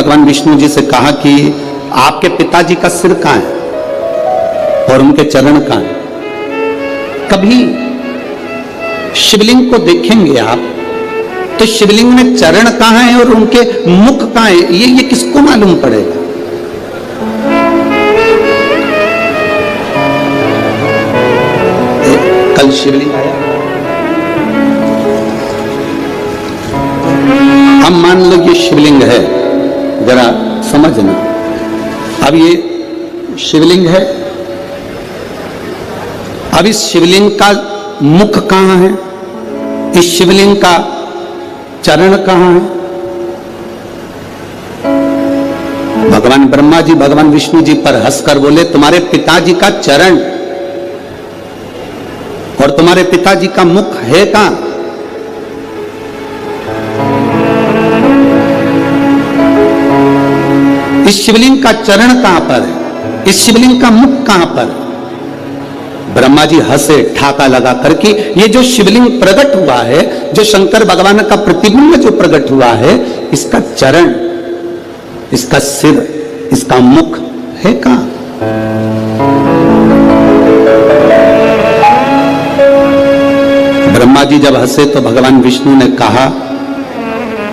भगवान विष्णु जी से कहा कि आपके पिताजी का सिर कहां है और उनके चरण कहां है। कभी शिवलिंग को देखेंगे आप तो शिवलिंग में चरण कहां है और उनके मुख कहां है, ये किसको मालूम पड़ेगा। कल शिवलिंग आया, हम मान लो ये शिवलिंग है, जरा समझना। अब ये शिवलिंग है, अब इस शिवलिंग का मुख कहां है, इस शिवलिंग का चरण कहां है। भगवान ब्रह्मा जी भगवान विष्णु जी पर हंसकर बोले तुम्हारे पिताजी का चरण और तुम्हारे पिताजी का मुख है कहां। इस शिवलिंग का चरण कहां पर है, इस शिवलिंग का मुख कहां पर है। ब्रह्मा जी हंसे ठाका लगा करके, ये जो शिवलिंग प्रकट हुआ है, जो शंकर भगवान का प्रतिबिंब जो प्रकट हुआ है, इसका चरण, इसका सिर, इसका मुख है कहां। ब्रह्मा जी जब हंसे तो भगवान विष्णु ने कहा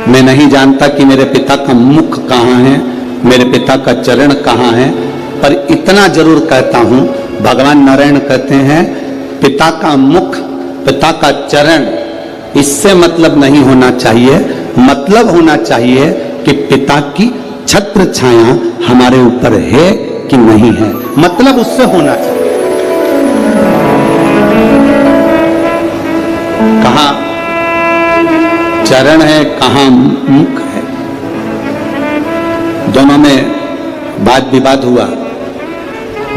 मैं नहीं जानता कि मेरे पिता का मुख कहां है, मेरे पिता का चरण कहां है, पर इतना जरूर कहता हूं, भगवान नारायण कहते हैं पिता का मुख, पिता का चरण, इससे मतलब नहीं होना चाहिए, मतलब होना चाहिए कि पिता की छत्र छाया हमारे ऊपर है कि नहीं है, मतलब उससे होना चाहिए। कहां चरण है, कहां मुख है, दोनों में वाद विवाद हुआ।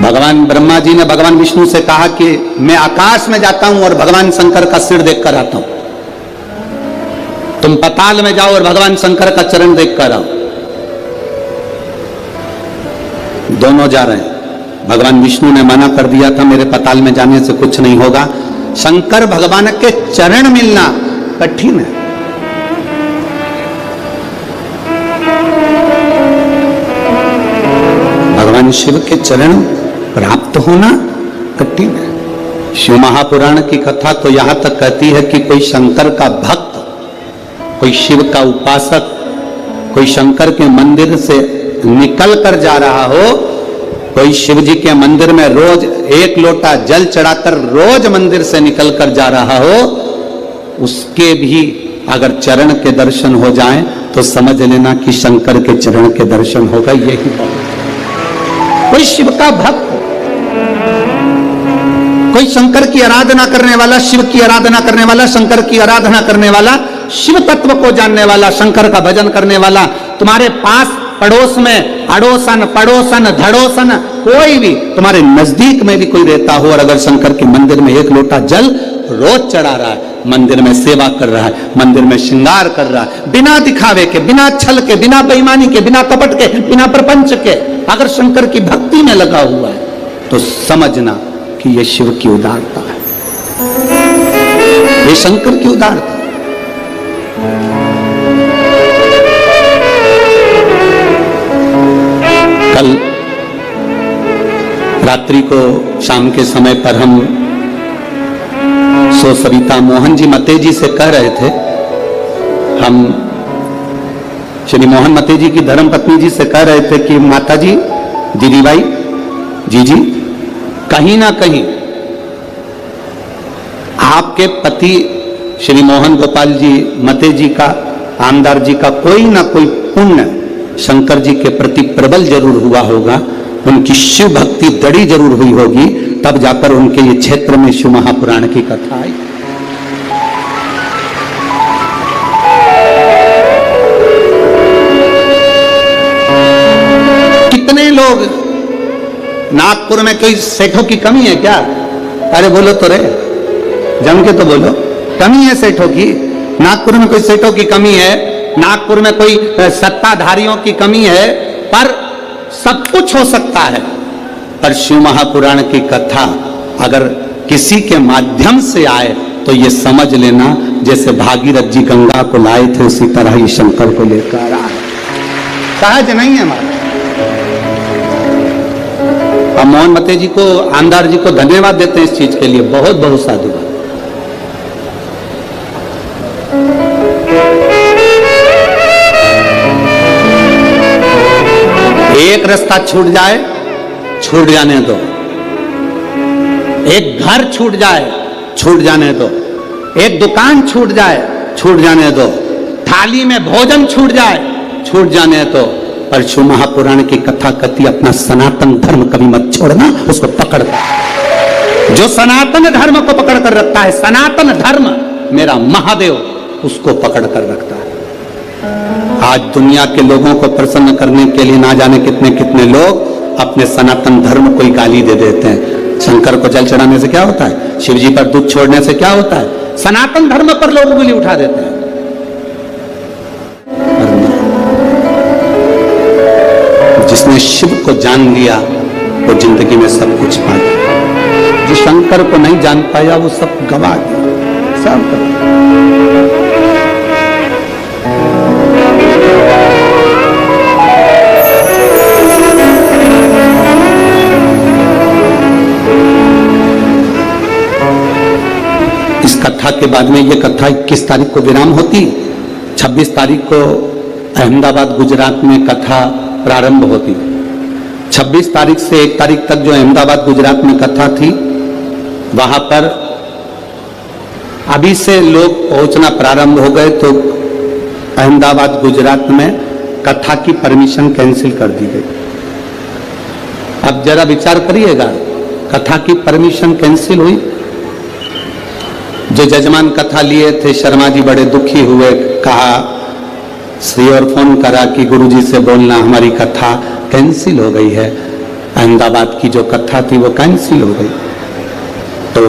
भगवान ब्रह्मा जी ने भगवान विष्णु से कहा कि मैं आकाश में जाता हूं और भगवान शंकर का सिर देखकर आता हूं, तुम पाताल में जाओ और भगवान शंकर का चरण देखकर आओ। दोनों जा रहे हैं। भगवान विष्णु ने मना कर दिया था मेरे पाताल में जाने से कुछ नहीं होगा, शंकर भगवान के चरण मिलना कठिन है। भगवान शिव के चरण प्राप्त होना कठिन है। शिव महापुराण की कथा तो यहां तक कहती है कि कोई शंकर का भक्त, कोई शिव का उपासक, कोई शंकर के मंदिर से निकल कर जा रहा हो, कोई शिव जी के मंदिर में रोज एक लोटा जल चढ़ाकर रोज मंदिर से निकल कर जा रहा हो, उसके भी अगर चरण के दर्शन हो जाएं तो समझ लेना कि शंकर के चरण के दर्शन होगा। यही कोई शिव का भक्त, कोई शंकर की आराधना करने वाला, शिव की आराधना करने वाला, शंकर की आराधना करने वाला, शिव तत्व को जानने वाला, शंकर का भजन करने वाला, तुम्हारे पास पड़ोस में अड़ोसन पड़ोसन धड़ोसन कोई भी तुम्हारे नजदीक में भी कोई रहता हो और अगर शंकर के मंदिर में एक लोटा जल रोज चढ़ा रहा है, मंदिर में सेवा कर रहा है, मंदिर में श्रृंगार कर रहा है, बिना दिखावे के, बिना छल के, बिना बेईमानी के, बिना कपट के, बिना प्रपंच के, अगर शंकर की भक्ति में लगा हुआ है तो समझना कि यह शिव की उदारता है, ये शंकर की उदारता। कल रात्रि को शाम के समय पर हम सविता मोहन जी मते जी से कह रहे थे, हम श्री मोहन मते जी की धर्मपत्नी जी से कह रहे थे कि माता जी, दीदी भाई, जी कहीं ना कहीं आपके पति श्री मोहन गोपाल जी मते जी का, आमदार जी का कोई ना कोई पुण्य शंकर जी के प्रति प्रबल जरूर हुआ होगा, उनकी शिव भक्ति दड़ी जरूर हुई होगी, तब जाकर उनके ये क्षेत्र में शिव महापुराण की कथा आई। कितने लोग, नागपुर में कोई सेठों की कमी है क्या? अरे बोलो तो रे, जम के तो बोलो, कमी है सेठों की? नागपुर में कोई सेठों की कमी है? नागपुर में कोई सत्ताधारियों की कमी है? पर सब कुछ हो सकता है, पर शिव महापुराण की कथा अगर किसी के माध्यम से आए तो ये समझ लेना जैसे भागीरथ जी गंगा को लाए थे उसी तरह ही शंकर को लेकर आए। सहज नहीं है हमारा। हम मोहन मते जी को, आमदार जी को धन्यवाद देते हैं इस चीज के लिए, बहुत बहुत साधुवाद। एक रास्ता छूट जाए, छूट जाने दो। एक घर छूट जाए, छूट जाने दो। एक दुकान छूट जाए, छूट जाने दो। थाली में भोजन छूट जाए, छूट जाने दो। पर शिव महापुराण की कथा कथी अपना सनातन धर्म कभी मत छोड़ना, उसको पकड़ कर। जो सनातन धर्म को पकड़ कर रखता है, सनातन धर्म मेरा महादेव, उसको पकड़ कर रखता है। आज दुनिया के लोगों को प्रसन्न करने के लिए ना जाने कितने कितने लोग अपने सनातन धर्म को ही गाली दे देते हैं। शंकर को जल चढ़ाने से क्या होता है, शिव जी पर दूध छोड़ने से क्या होता है, सनातन धर्म पर लोग उंगली उठा देते हैं। जिसने शिव को जान लिया वो जिंदगी में सब कुछ पा गया। जो शंकर को नहीं जान पाया वो सब गवा गया, सब गवा। इस कथा के बाद में ये कथा 21 तारीख को विराम होती, 26 तारीख को अहमदाबाद गुजरात में कथा प्रारंभ होती। 26 तारीख से 1 तारीख तक जो अहमदाबाद गुजरात में कथा थी, वहां पर अभी से लोग पहुंचना प्रारंभ हो गए, तो अहमदाबाद गुजरात में कथा की परमिशन कैंसिल कर दी गई। अब जरा विचार करिएगा, कथा की परमिशन कैंसिल हुई। जो जजमान कथा लिए थे शर्मा जी बड़े दुखी हुए, कहा श्री और फोन करा कि गुरुजी से बोलना हमारी कथा कैंसिल हो गई है। अहमदाबाद की जो कथा थी वो कैंसिल हो गई। तो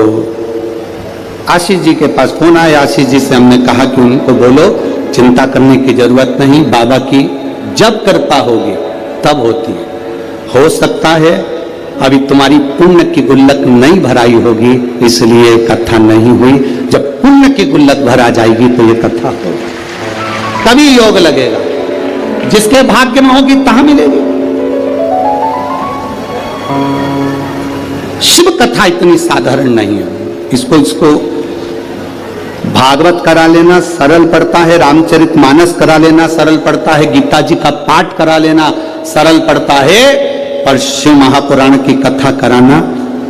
आशीष जी के पास फोन आया, आशीष जी से हमने कहा कि उनको बोलो चिंता करने की जरूरत नहीं, बाबा की जब कृपा होगी तब होती है। हो सकता है अभी तुम्हारी पुण्य की गुल्लक नहीं भराई होगी, इसलिए कथा नहीं हुई। जब पुण्य की गुल्लक भरा जाएगी तो ये कथा होगी, तभी योग लगेगा। जिसके भाग्य में होगी तहां मिलेगी। शिव कथा इतनी साधारण नहीं है। इसको भागवत करा लेना सरल पड़ता है, रामचरितमानस करा लेना सरल पड़ता है, गीता जी का पाठ करा लेना सरल पड़ता है, पर शिव महापुराण की कथा कराना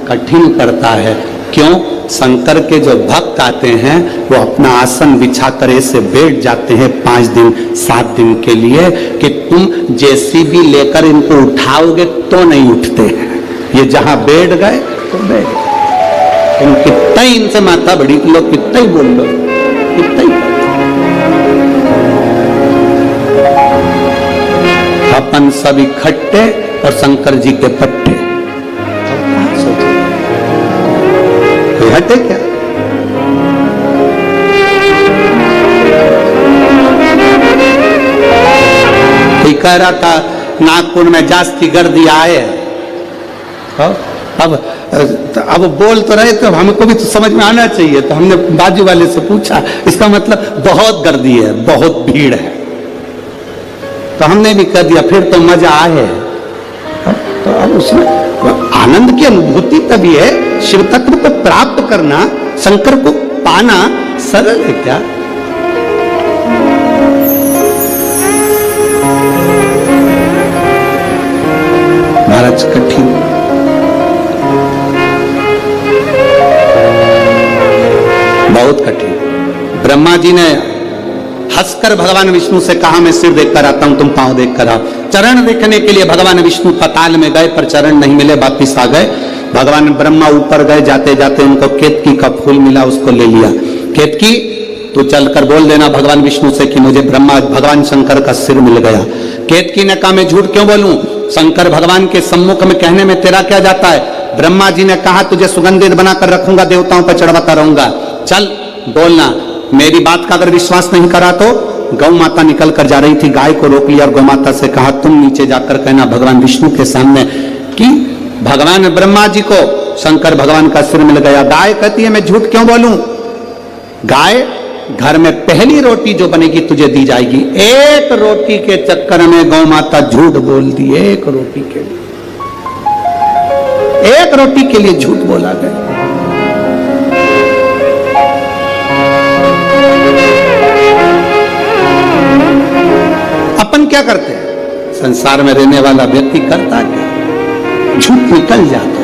कठिन करता है। क्यों? शंकर के जो भक्त आते हैं वो अपना आसन बिछाकर ऐसे बैठ जाते हैं 5 दिन 7 दिन के लिए कि तुम जेसीबी लेकर इनको उठाओगे तो नहीं उठते हैं। ये जहां बैठ गए तो बैठ गए। तुम कितना ही इनसे माथा बड़ी लोग कितना ही बोल लो, कितना ही अपन सब इकट्ठे और शंकर जी के पट्टे। कोई हटे क्या? कोई कह रहा था नागपुर में जास्ती गर्दी आए। अब बोल तो रहे तो हमको भी तो समझ में आना चाहिए। तो हमने बाजू वाले से पूछा, इसका मतलब बहुत गर्दी है, बहुत भीड़ है। तो हमने भी कह दिया फिर तो मजा आए। तो अब उसमें आनंद की अनुभूति तभी है। शिव तत्व को प्राप्त करना, शंकर को पाना सरल है क्या? महाराज कठिन। बहुत कठिन। ब्रह्मा जी ने हंसकर भगवान विष्णु से कहा मैं सिर देखकर आता हूं, तुम पांव देखकर आओ। चरण देखने के लिए भगवान विष्णु पताल में गए, पर चरण नहीं मिले, वापिस आ गए। भगवान ब्रह्मा ऊपर गए, जाते जाते उनको केतकी का फूल मिला, उसको ले लिया। केतकी तू चलकर बोल देना भगवान विष्णु से कि मुझे भगवान शंकर का सिर मिल गया। केतकी ने कहा मैं झूठ क्यों बोलूं, शंकर भगवान के सम्मुख में कहने में तेरा क्या जाता है। ब्रह्मा जी ने कहा तुझे सुगंधित बनाकर रखूंगा, देवताओं पर चढ़वाता रहूंगा, चल बोलना। मेरी बात का अगर विश्वास नहीं करा तो गौ माता निकल कर जा रही थी, गाय को रोक लिया और गौ माता से कहा तुम नीचे जाकर कहना भगवान विष्णु के सामने कि भगवान ब्रह्मा जी को शंकर भगवान का सिर मिल गया। गाय कहती है मैं झूठ क्यों बोलूं। गाय घर में पहली रोटी जो बनेगी तुझे दी जाएगी। एक रोटी के चक्कर में गौ माता झूठ बोल दी। एक रोटी के लिए, एक रोटी के लिए झूठ बोला गया। अपन क्या करते हैं? संसार में रहने वाला व्यक्ति करता क्या? झूठ निकल जाता।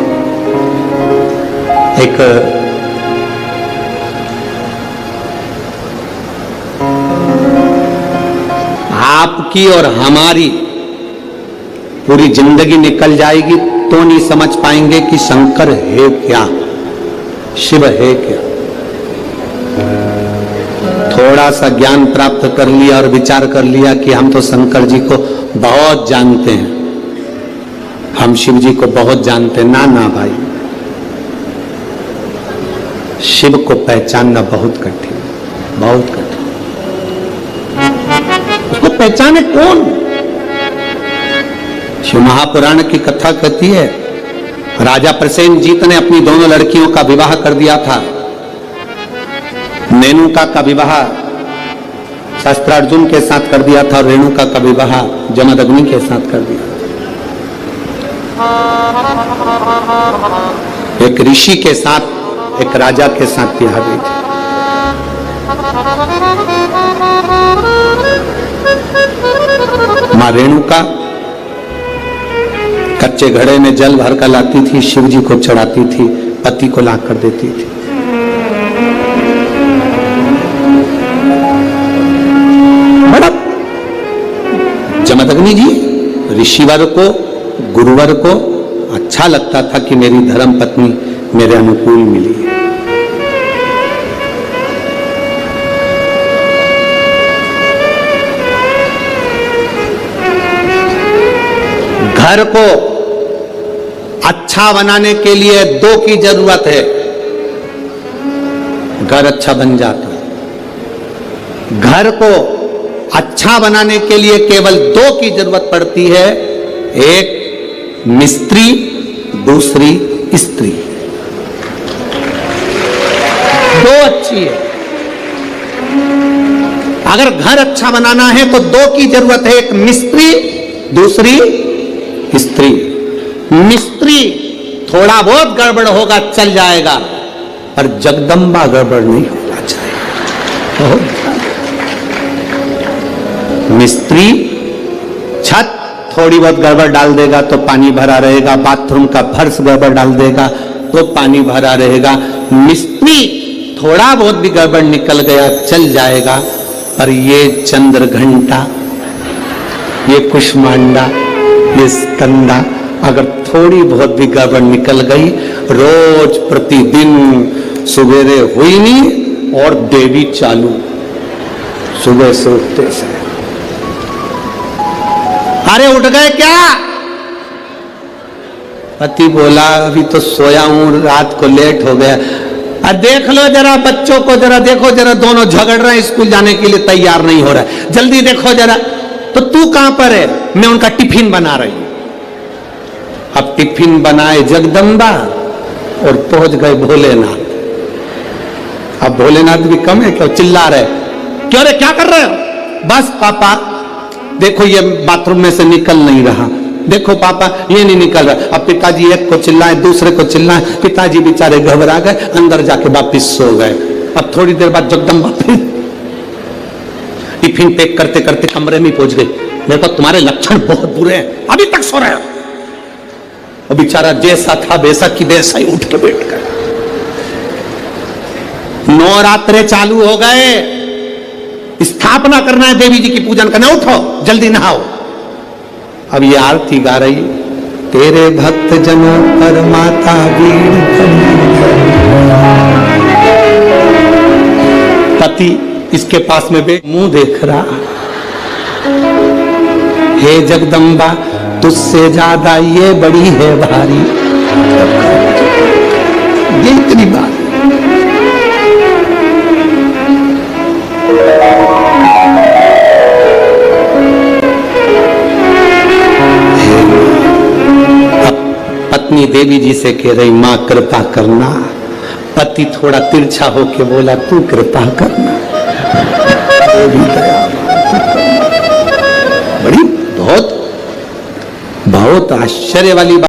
एक आपकी और हमारी पूरी जिंदगी निकल जाएगी तो नहीं समझ पाएंगे कि शंकर है क्या, शिव है क्या। थोड़ा सा ज्ञान प्राप्त कर लिया और विचार कर लिया कि हम तो शंकर जी को बहुत जानते हैं, हम शिव जी को बहुत जानते हैं। ना ना भाई, शिव को पहचानना बहुत कठिन, बहुत कठिन। उसको पहचाने कौन? शिव महापुराण की कथा कहती है, राजा प्रसेनजीत ने अपनी दोनों लड़कियों का विवाह कर दिया था। मेनका का विवाह शस्त्रार्जुन के साथ कर दिया था और रेणुका का विवाह जमदग्नि के साथ कर दिया। एक ऋषि के साथ, एक राजा के साथ ब्याह हुई थी। मां रेणुका कच्चे घड़े में जल भरकर लाती थी, शिव जी को चढ़ाती थी, पति को लाकर देती थी। बड़ा जमदग्नि जी ऋषिवर को, गुरुवर को अच्छा लगता था कि मेरी धर्म पत्नी मेरे अनुकूल मिली है। घर को अच्छा बनाने के लिए दो की जरूरत है, घर अच्छा बन जाता है। घर को अच्छा बनाने के लिए केवल दो की जरूरत पड़ती है, एक मिस्त्री, दूसरी स्त्री। दो अच्छी है। अगर घर अच्छा बनाना है तो दो की जरूरत है, एक मिस्त्री, दूसरी स्त्री। मिस्त्री थोड़ा बहुत गड़बड़ होगा चल जाएगा, पर जगदम्बा गड़बड़ नहीं होना चाहिए। मिस्त्री छत थोड़ी बहुत गड़बड़ डाल देगा तो पानी भरा रहेगा, बाथरूम का फर्श गड़बड़ डाल देगा तो पानी भरा रहेगा। मिस्त्री थोड़ा बहुत भी गड़बड़ निकल गया चल जाएगा, पर ये चंद्र घंटा, ये कुष्मांडा, ये स्कंदा अगर थोड़ी बहुत भी गड़बड़ निकल गई, रोज प्रतिदिन सुबेरे हुई नहीं और देवी चालू सुबह से उठते से। अरे उठ गए क्या? पति बोला अभी तो सोया हूं, रात को लेट हो गया। देख लो जरा बच्चों को, जरा देखो जरा, दोनों झगड़ रहे हैं, स्कूल जाने के लिए तैयार नहीं हो रहा है, जल्दी देखो जरा। तो तू कहां पर है? मैं उनका टिफिन बना रही हूं। अब टिफिन बनाए जगदम्बा और पहुंच गए भोलेनाथ। अब भोलेनाथ भी कम है क्यों? चिल्ला रहे, क्यों रे क्या कर रहे हो? बस पापा देखो ये बाथरूम में से निकल नहीं रहा, देखो पापा ये नहीं निकल रहा। अब पिताजी एक को चिल्लाए, दूसरे को चिल्लाए, पिताजी बेचारे घबरा गए, अंदर जाके वापिस सो गए। अब थोड़ी देर बाद जगदम्बा फिर टिफिन पैक करते करते कमरे में पहुंच गई। मेरे को तुम्हारे लक्षण बहुत बुरे हैं, अभी तक सो रहे हो। और बेचारा जैसा था वैसा की वैसा ही उठ के बैठ गया। नवरात्रे चालू हो गए, स्थापना करना है, देवी जी की पूजन करना, उठो जल्दी नहाओ। अब ये आरती गा रही, तेरे भक्त जनों पर माता भीड़ खड़ी। पति इसके पास में बैठ मुंह देख रहा, हे जगदम्बा तुझसे ज्यादा ये बड़ी है भारी। ये इतनी बात पत्नी देवी जी से कह रही, मां कृपा करना। पति थोड़ा तिरछा होके बोला, तू कृपा करना। पे भी दया बड़ी बहुत बहुत आश्चर्य वाली बात।